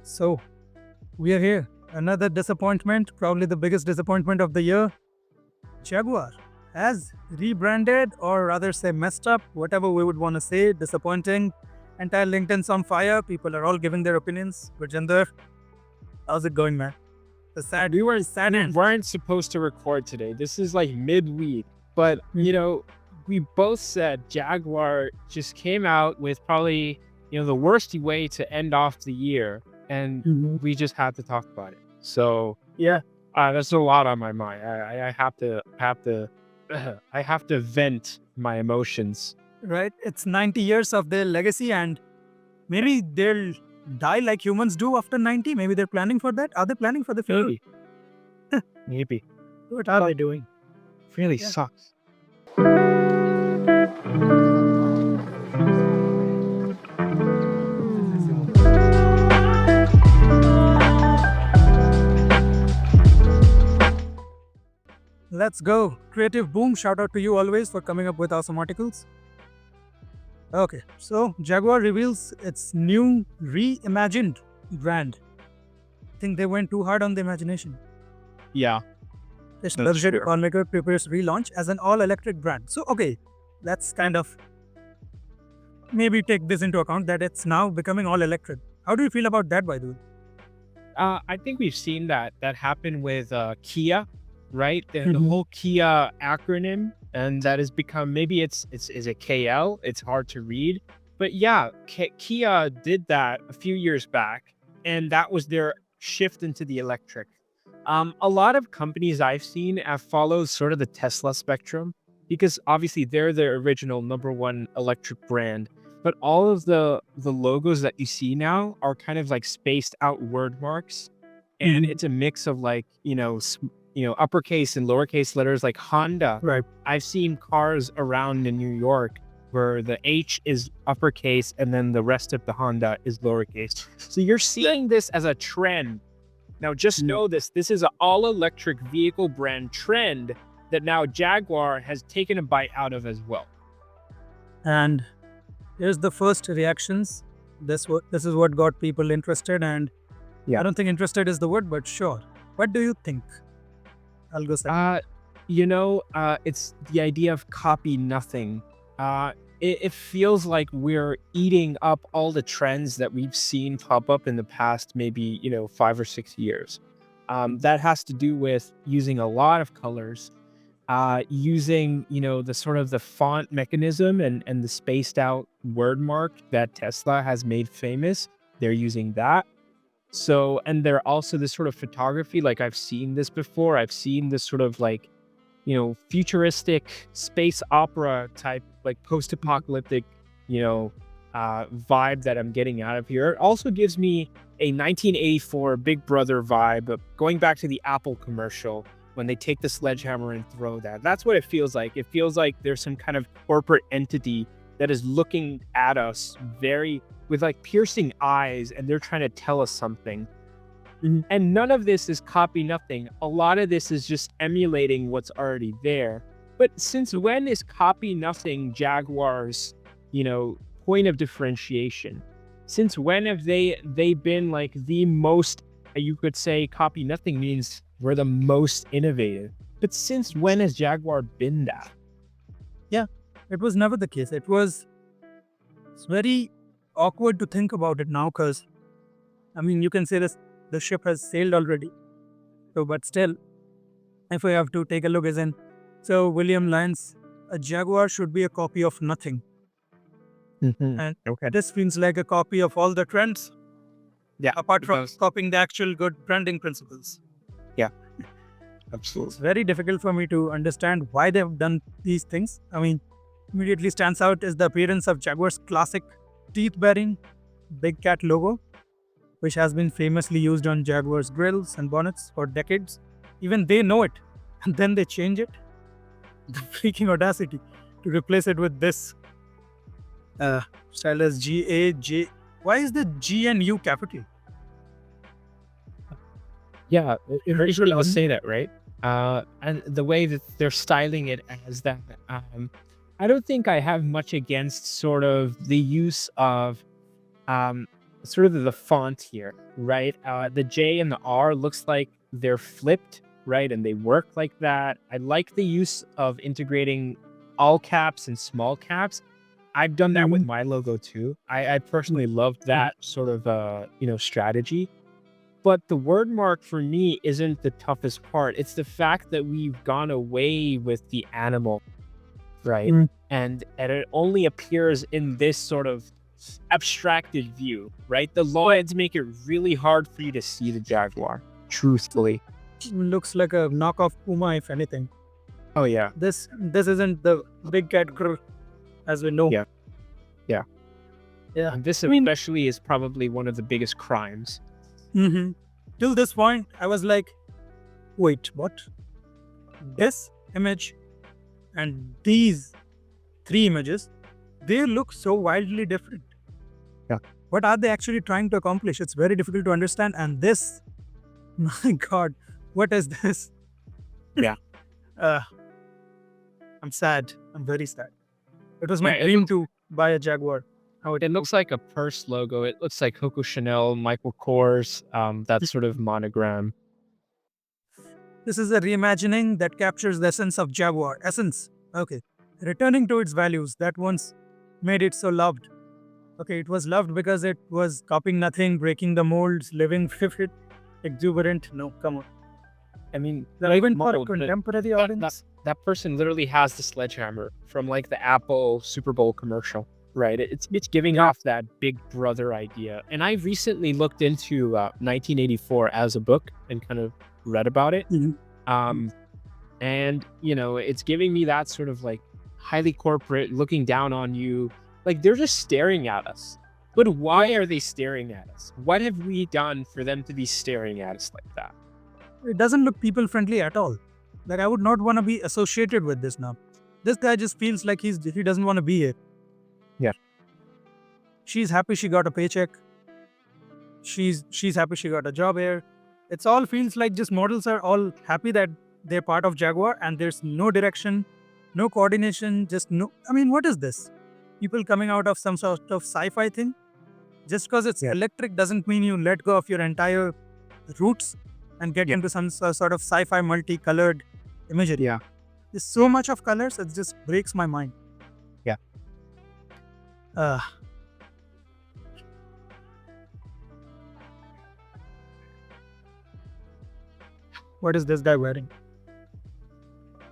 So, we are here. Another disappointment, probably the biggest disappointment of the year. Jaguar has rebranded, or rather say messed up, whatever we would want to say, disappointing. Entire LinkedIn's on fire. People are all giving their opinions. Virjinder, how's it going, man? The sad, We weren't sad end. weren't supposed to record today. This is like midweek, but we both said Jaguar just came out with probably the worst way to end off the year, and we just had to talk about it. So Yeah, that's a lot on my mind. I have to vent my emotions. right. It's 90 years of their legacy, and maybe they'll die like humans do after 90. Maybe they're planning for that. Are they planning for the future? Maybe, maybe. What are they doing? Really Yeah. sucks. Let's go. Creative Boom, shout out to you always for coming up with awesome articles. Okay, so Jaguar reveals its new reimagined brand. I think they went too hard on the imagination. Yeah. This That's luxury true. car maker prepares relaunch as an all-electric brand. So, okay, let's kind of maybe take this into account that it's now becoming all-electric. How do you feel about that, by the way? I think we've seen that happen with Kia, right? The whole Kia acronym, and that has become, maybe it's is it KL? It's hard to read, but yeah, Kia did that a few years back, and that was their shift into the electric. A lot of companies I've seen have followed sort of the Tesla spectrum, because obviously they're the original #1 electric brand. But all of the logos that you see now are kind of like spaced out word marks, and it's a mix of like uppercase and lowercase letters, like Honda. Right. I've seen cars around in New York where the H is uppercase and then the rest of the Honda is lowercase. So you're seeing this as a trend. Now just know this is an all electric vehicle brand trend that now Jaguar has taken a bite out of as well. And here's the first reactions. This is what got people interested, and Yeah. I don't think interested is the word, but sure. What do you think? I'll go second. It's the idea of copy nothing. It feels like we're eating up all the trends that we've seen pop up in the past, maybe 5 or 6 years. That has to do with using a lot of colors, using the sort of the font mechanism and the spaced out word mark that Tesla has made famous. They're using that. So, and they're also this sort of photography, like I've seen this before. I've seen this sort of like futuristic space opera type, like post-apocalyptic vibe that I'm getting out of here. It also gives me a 1984 Big Brother vibe, going back to the Apple commercial when they take the sledgehammer and throw that. That's what it feels like. It feels like there's some kind of corporate entity that is looking at us with like piercing eyes, and they're trying to tell us something. And none of this is copy nothing. A lot of this is just emulating what's already there. But since when is copy nothing Jaguar's, point of differentiation? Since when have they been like the most, you could say copy nothing means we're the most innovative. But since when has Jaguar been that? Yeah, it was never the case. It's very awkward to think about it now, because you can say this, the ship has sailed already. So, but still, if we have to take a look, so William Lyons, a Jaguar should be a copy of nothing. And Okay. this feels like a copy of all the trends, Yeah. apart from copying the actual good branding principles. Yeah. It's Absolutely. very difficult for me to understand why they've done these things. Immediately stands out is the appearance of Jaguar's classic teeth-bearing big cat logo, which has been famously used on Jaguar's grills and bonnets for decades. Even they know it, and then they change it. The freaking audacity to replace it with this stylus GAJ. Why is the G and U capital? Yeah, it usually will say that, right? And the way that they're styling it as that, I don't think I have much against sort of the use of sort of the font here, right? The J and the R looks like they're flipped, right? And they work like that. I like the use of integrating all caps and small caps. I've done that with my logo too. I personally loved that sort of, strategy. But the word mark for me isn't the toughest part. It's the fact that we've gone away with the animal, right? And it only appears in this sort of abstracted view, right? The lines make it really hard for you to see the Jaguar, truthfully. Looks like a knockoff Puma, if anything. Oh, yeah. This isn't the big cat as we know. Yeah. Yeah. And this especially is probably one of the biggest crimes. Till this point, I was like, wait, what? This image and these 3 images, they look so wildly different. Yeah. What are they actually trying to accomplish? It's very difficult to understand. And this, my God, what is this? Yeah. I'm sad. I'm very sad. It was my dream to buy a Jaguar. It looks like a purse logo. It looks like Coco Chanel, Michael Kors, that sort of monogram. This is a reimagining that captures the essence of Jaguar. Essence. Okay. Returning to its values that once made it so loved. Okay, it was loved because it was copying nothing, breaking the molds, living vivid, exuberant. No, come on. I mean, Even for a contemporary audience. That person literally has the sledgehammer from like the Apple Super Bowl commercial, right? It's giving off that big brother idea. And I recently looked into 1984 as a book and kind of read about it. And, it's giving me that sort of like highly corporate, looking down on you. Like they're just staring at us. But why are they staring at us? What have we done for them to be staring at us like that? It doesn't look people friendly at all. Like I would not want to be associated with this now. This guy just feels like he doesn't want to be here. Yeah. She's happy she got a paycheck. She's happy she got a job here. It's all feels like just models are all happy that they're part of Jaguar and there's no direction, no coordination, what is this? People coming out of some sort of sci-fi thing? Just because it's electric doesn't mean you let go of your entire roots and get into some sort of sci-fi multicolored imagery. Yeah. There's so much of colors, it just breaks my mind. Yeah. What is this guy wearing?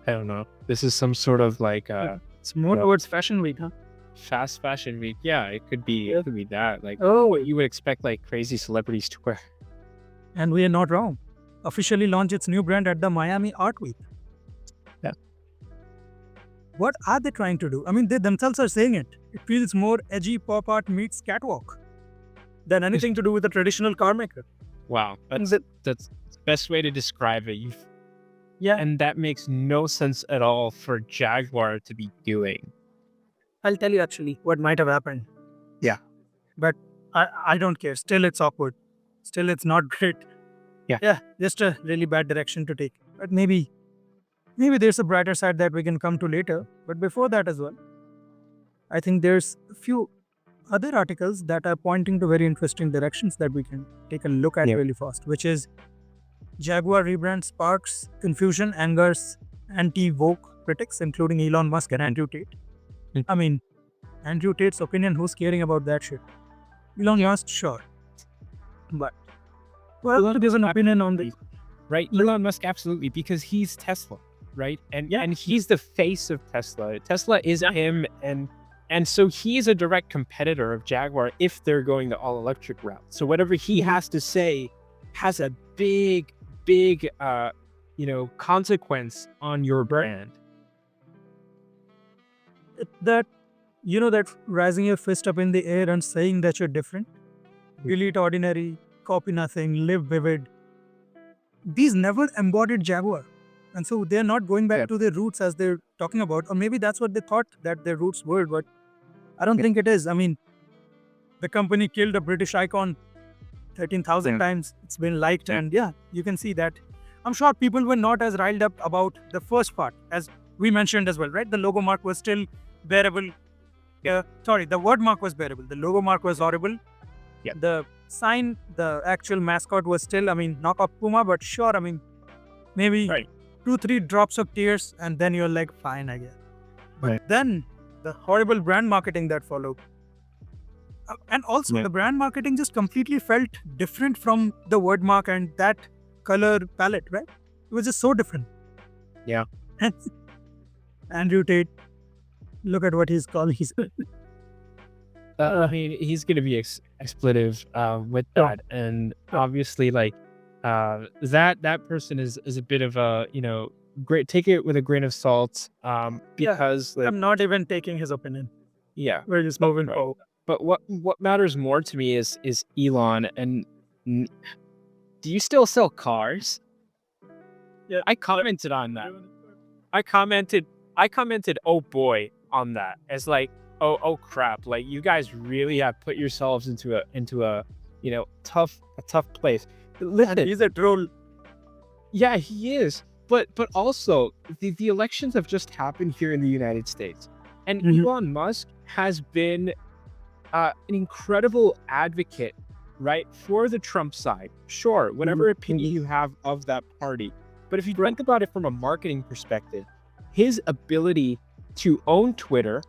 I don't know. This is some sort of like it's more towards fashion week, huh? Fast fashion week. Yeah, it could be that. Like what you would expect like crazy celebrities to wear. And we are not wrong. Officially launched its new brand at the Miami Art Week. Yeah. What are they trying to do? I mean, they themselves are saying it. It feels more edgy pop art meets catwalk than anything to do with a traditional car maker. Wow. That's the best way to describe it. And that makes no sense at all for Jaguar to be doing. I'll tell you actually what might have happened. Yeah. But I don't care. Still, it's awkward. Still, it's not great. Yeah, just a really bad direction to take. But maybe there's a brighter side that we can come to later. But before that as well, I think there's a few other articles that are pointing to very interesting directions that we can take a look at really fast, which is Jaguar rebrand sparks confusion, angers anti-woke critics, including Elon Musk and Andrew Tate. I mean, Andrew Tate's opinion, who's caring about that shit? Elon Musk, sure. But there's an opinion on the right. Elon Musk, absolutely, because he's Tesla, right? And he's the face of Tesla. Tesla is him, and so he's a direct competitor of Jaguar if they're going the all electric route. So whatever he has to say has a big consequence on your brand. That rising your fist up in the air and saying that you're different, delete ordinary, copy nothing, live vivid. These never embodied Jaguar. And so they're not going back to their roots as they're talking about. Or maybe that's what they thought that their roots were, but I don't think it is. I mean, the company killed a British icon 13,000 times. It's been liked and you can see that. I'm sure people were not as riled up about the first part as we mentioned as well, right? The logo mark was still bearable. The word mark was bearable. The logo mark was horrible. Yeah. The sign, the actual mascot was still, knockoff Puma, but sure, maybe Right. 2-3 drops of tears, and then you're like, fine, I guess. But Right. then the horrible brand marketing that followed. And also, Yeah. the brand marketing just completely felt different from the word mark and that color palette, right? It was just so different. Yeah. Andrew Tate, look at what he's calling. He's I mean, he's going to be expletive with Sure. that, and Sure. obviously, like that person is a bit of a great. Take it with a grain of salt, because like, I'm not even taking his opinion. yeah. We're just moving Right. forward. But what matters more to me is Elon. And do you still sell cars? Yeah. I commented on that. I commented, oh boy, on that. As like, oh crap, like you guys really have put yourselves into a tough place. Listen, He's a troll. yeah, he is. But also the elections have just happened here in the United States, and Mhm. Elon Musk has been an incredible advocate, right, for the Trump side. Sure, whatever opinion you have of that party, but if you think about it from a marketing perspective, his ability to own Twitter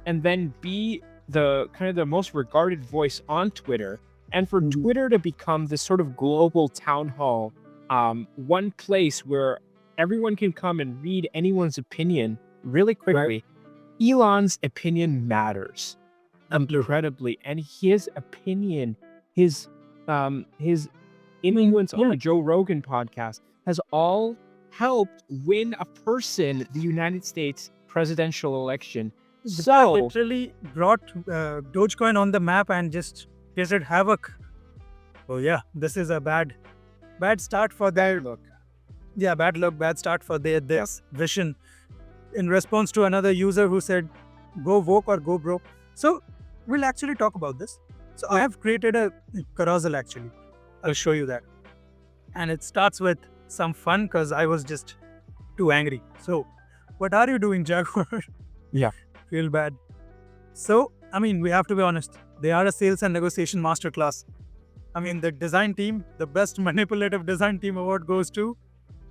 and then be the kind of the most regarded voice on Twitter, and for Twitter to become this sort of global town hall, one place where everyone can come and read anyone's opinion really quickly. Elon's opinion matters incredibly, and his opinion, his influence on the Joe Rogan podcast has all helped win a person the United States presidential election. So Literally brought Dogecoin on the map and just created havoc. Oh yeah, this is a bad start for their look, yeah, bad luck, bad start for this vision. In response to another user who said, "Go woke or go broke." So we'll actually talk about this. So I have created a carousel actually. I'll show you that, and it starts with some fun because I was just too angry. So, what are you doing, Jaguar? Yeah. Feel bad. So, we have to be honest. They are a sales and negotiation masterclass. The design team, the best manipulative design team award goes to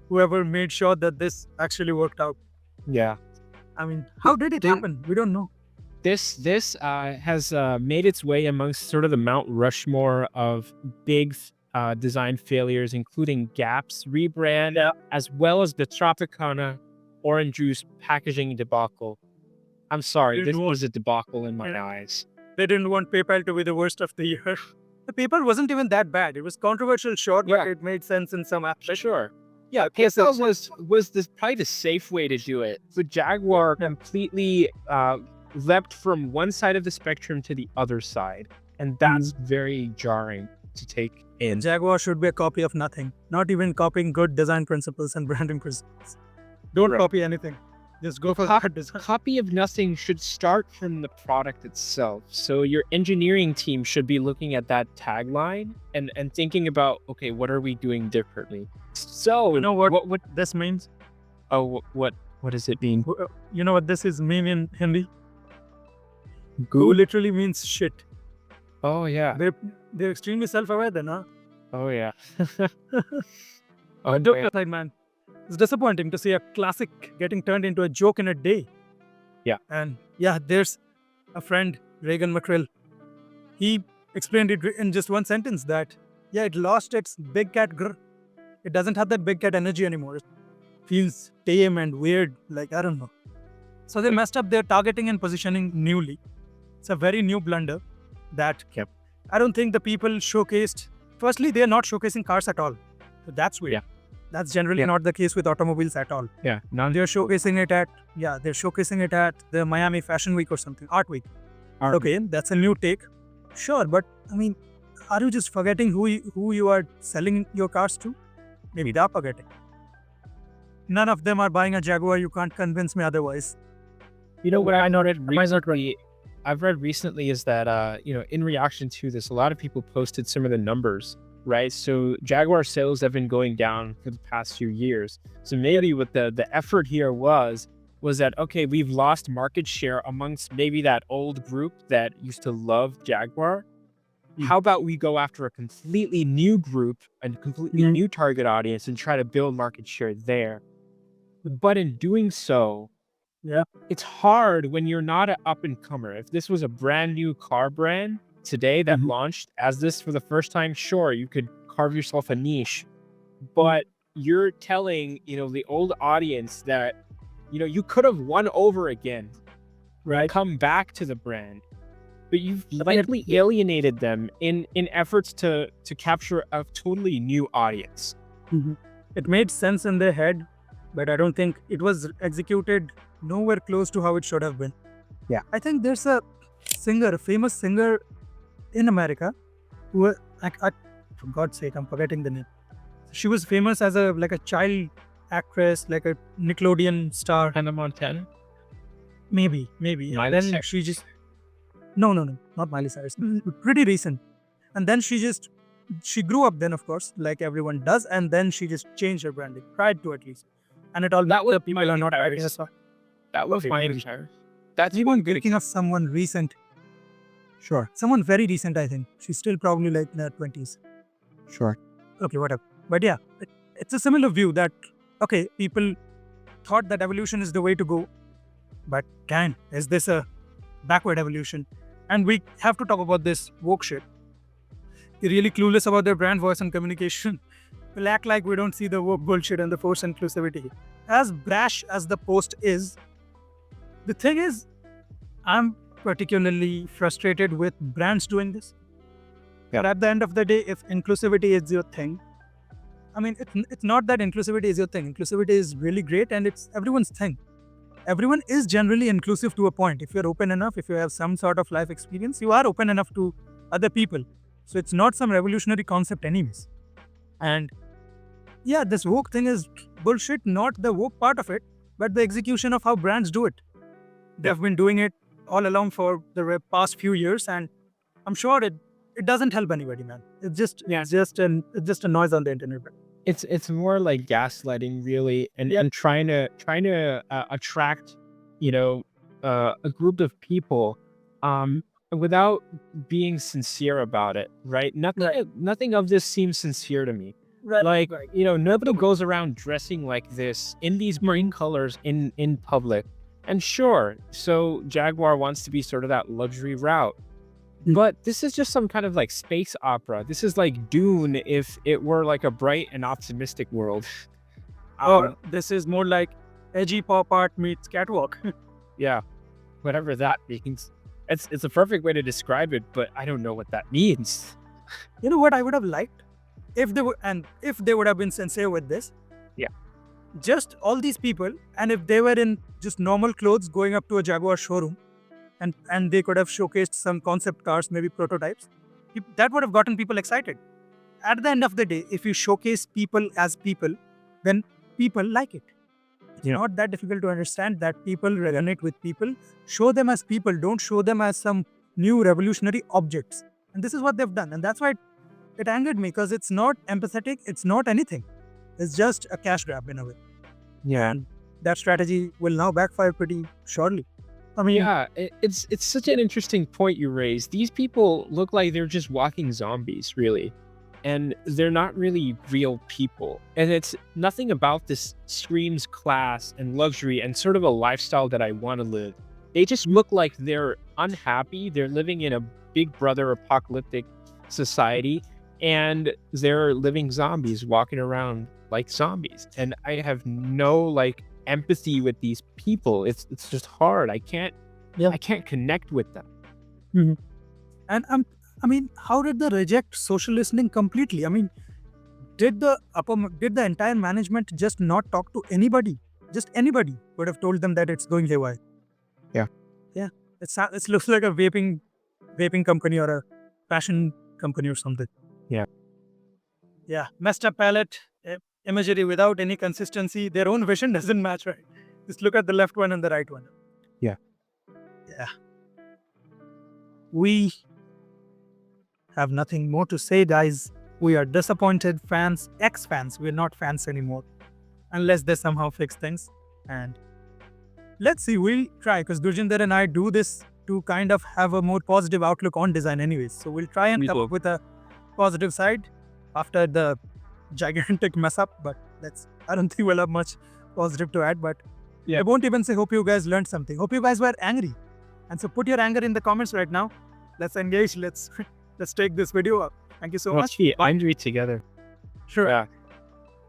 whoever made sure that this actually worked out. yeah, How did it happen? We don't know. this has made its way amongst sort of the Mount Rushmore of big design failures, including Gap's rebrand, as well as the Tropicana orange juice packaging debacle. I'm sorry, this was a debacle in my eyes. They didn't want PayPal to be the worst of the year. The PayPal wasn't even that bad. It was controversial, sure, but it made sense in some aspects. Sure. Yeah, PayPal was probably the safe way to do it. So Jaguar completely leapt from one side of the spectrum to the other side, and that's very jarring to take in. Jaguar should be a copy of nothing, not even copying good design principles and branding principles. Don't copy anything. Just go for that design. Copy of nothing should start from the product itself. So your engineering team should be looking at that tagline and thinking about, okay, what are we doing differently? So You know what this means? Oh, what does it mean? You know what this is mean in Hindi? Goo? Goo literally means shit. Oh yeah. They're extremely self-aware then, huh? Oh yeah. Joke aside, man. It's disappointing to see a classic getting turned into a joke in a day. Yeah. And yeah, there's a friend, Reagan McCrill. He explained it in just one sentence that, yeah, it lost its big cat grr. It doesn't have that big cat energy anymore. It feels tame and weird, like, I don't know. So they messed up their targeting and positioning newly. It's a very new blunder that I don't think the people showcased. Firstly, they are not showcasing cars at all. So that's weird. Yeah. That's generally not the case with automobiles at all. Yeah. They're showcasing it at the Miami Fashion Week or something, Art Week. Okay, that's a new take. Sure, but are you just forgetting who you are selling your cars to? Maybe they're forgetting. None of them are buying a Jaguar. You can't convince me otherwise. You know what I noted recently? I've read recently is that in reaction to this, a lot of people posted some of the numbers, right? So Jaguar sales have been going down for the past few years. So maybe what the effort here was that, okay, we've lost market share amongst maybe that old group that used to love Jaguar. How about we go after a completely new group and completely new target audience and try to build market share there? But in doing so, Yeah. it's hard when you're not an up and comer. If this was a brand new car brand today that launched as this for the first time, sure, you could carve yourself a niche, but you're telling, the old audience that, you could have won over again, Right. come back to the brand, but you've likely alienated them in efforts to capture a totally new audience. It made sense in their head, but I don't think it was executed nowhere close to how it should have been. Yeah. I think there's a famous singer in America who, for God's sake, I'm forgetting the name. She was famous as a child actress, like a Nickelodeon star. Hannah Montana? Maybe. Miley Then Cyrus. she just no, not Miley Cyrus. Pretty recent. And then she grew up then, of course, like everyone does, and then she just changed her branding, tried to at least. And it all That was people are not aware. That was Okay. Miley Cyrus. That's even good. Speaking of someone recent, Sure. someone very recent, I think. She's still probably like in her 20s. Sure. Okay, whatever. But yeah, it's a similar view that, okay, people thought that evolution is the way to go. But is this a backward evolution? And we have to talk about this woke shit. They're really clueless about their brand voice and communication. We'll act like we don't see the woke bullshit and the forced inclusivity. As brash as the post is, the thing is, I'm particularly frustrated with brands doing this. Yeah. But at the end of the day, if inclusivity is your thing, I mean, it's not that inclusivity is your thing. Inclusivity is really great and it's everyone's thing. Everyone is generally inclusive to a point. If you're open enough, if you have some sort of life experience, you are open enough to other people. So it's not some revolutionary concept anyways. And yeah, this woke thing is bullshit, not the woke part of it, but the execution of how brands do it. They've been doing it all along for the past few years, and I'm sure it doesn't help anybody, man. It's just a noise on the internet. It's more like gaslighting, really, and trying to attract, a group of people, without being sincere about it, right? Nothing of this seems sincere to me. Right. Nobody goes around dressing like this in these marine colors in public. And sure, so Jaguar wants to be sort of that luxury route. But this is just some kind of like space opera. This is like Dune if it were like a bright and optimistic world. Or this is more like edgy pop art meets catwalk. Yeah, whatever that means. It's a perfect way to describe it, but I don't know what that means. You know what I would have liked? If they would have been sincere with this. Yeah. Just all these people, and if they were in just normal clothes going up to a Jaguar showroom, and they could have showcased some concept cars, maybe prototypes, that would have gotten people excited. At the end of the day, if you showcase people as people, then people like it. It's not that difficult to understand that people resonate with people. Show them as people, don't show them as some new revolutionary objects. And this is what they've done. And that's why it angered me, because it's not empathetic, it's not anything. It's just a cash grab in a way. Yeah. And that strategy will now backfire pretty surely. I mean, Yeah, it's such an interesting point you raised. These people look like they're just walking zombies, really. And they're not really real people. And it's nothing about this screams class and luxury and sort of a lifestyle that I want to live. They just look like they're unhappy. They're living in a Big Brother apocalyptic society, and they're living zombies, walking around like zombies. And I have no empathy with these people. It's just hard. I can't connect with them. Mm-hmm. And I mean, how did they reject social listening completely? I mean, did the entire management just not talk to anybody? Just anybody would have told them that it's going haywire. Yeah. It looks like a vaping company or a fashion company or something. Yeah, messed up palette, imagery without any consistency. Their own vision doesn't match, right? Just look at the left one and the right one. Yeah. We have nothing more to say, guys. We are disappointed fans, ex-fans. We're not fans anymore. Unless they somehow fix things. And let's see, we'll try, because Durjinder and I do this to kind of have a more positive outlook on design anyways. So we'll try and come up with a positive side after the gigantic mess up, but I don't think we'll have much positive to add, but I won't even say hope you guys learned something. Hope you guys were angry. And so put your anger in the comments right now. Let's engage. Let's take this video up. Thank you so much. Be angry together. Sure. Yeah.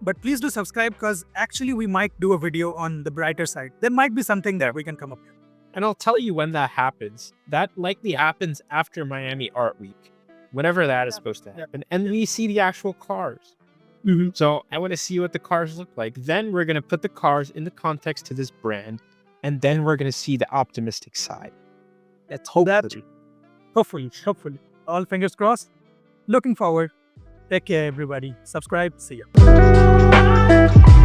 But please do subscribe, because actually we might do a video on the brighter side. There might be something there we can come up with. And I'll tell you when that happens. That likely happens after Miami Art Week, whenever that is supposed to happen. And we see the actual cars. So I want to see what the cars look like. Then we're going to put the cars in the context to this brand. And then we're going to see the optimistic side. Let's hope that. Hopefully. All fingers crossed. Looking forward. Take care, everybody. Subscribe. See ya.